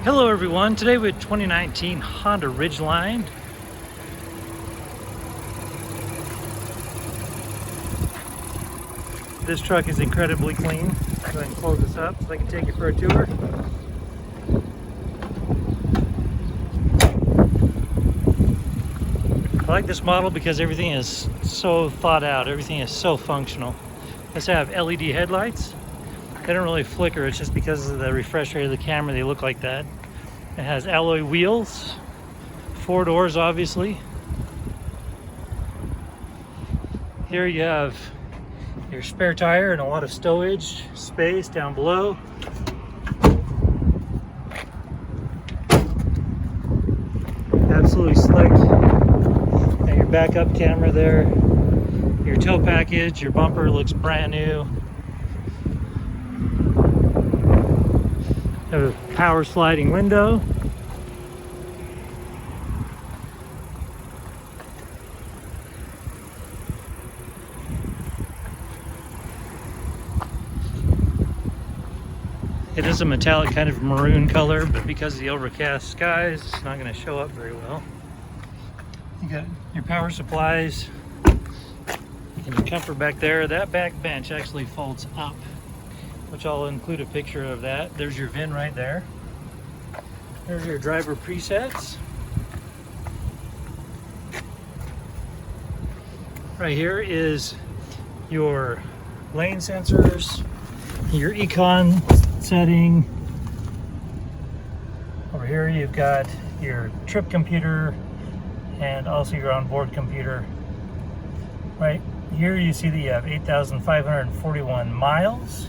Hello everyone, today with 2019 Honda Ridgeline. This truck is incredibly clean. I'll go ahead and close this up so I can take you for a tour. I like this model because everything is so thought out, everything is so functional. Let's have LED headlights. They don't really flicker, it's just because of the refresh rate of the camera they look like that. It has alloy wheels, 4 doors obviously. Here you have your spare tire and a lot of stowage space down below. Absolutely slick. And your backup camera there. Your tow package, your bumper looks brand new. Have a power sliding window. It is a metallic kind of maroon color, but because of the overcast skies, it's not going to show up very well. You got your power supplies and your comfort back there. That back bench actually folds up, which I'll include a picture of that. There's your VIN right there. There's your driver presets. Right here is your lane sensors, your econ setting. Over here you've got your trip computer and also your onboard computer. Right here you see that you have 8,541 miles.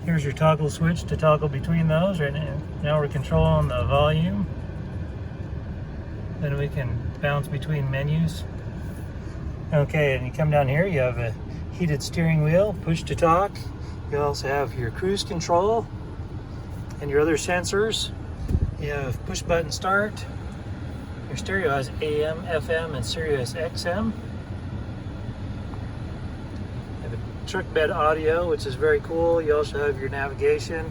Here's your toggle switch to toggle between those. Right now we're controlling the volume. Then we can bounce between menus. Okay, and you come down here, you have a heated steering wheel, push to talk. You also have your cruise control and your other sensors. You have push button start. Your stereo has AM, FM, and Sirius XM. Truck bed audio, which is very cool. You also have your navigation.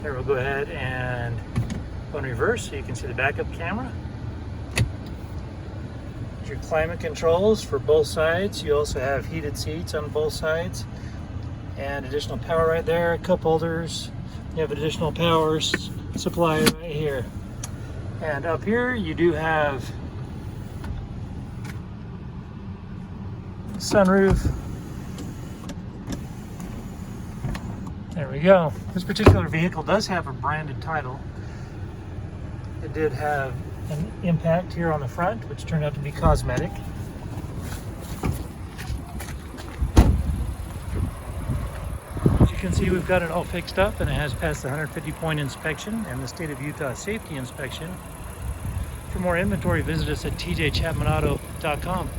Here we'll go ahead and go in reverse so you can see the backup camera. Your climate controls for both sides. You also have heated seats on both sides and additional power right there, cup holders. You have additional power supply right here. And up here you do have sunroof. There we go. This particular vehicle does have a branded title. It did have an impact here on the front, which turned out to be cosmetic. As you can see, we've got it all fixed up and it has passed the 150-point inspection and the state of Utah safety inspection. For more inventory, visit us at tjchapmanauto.com.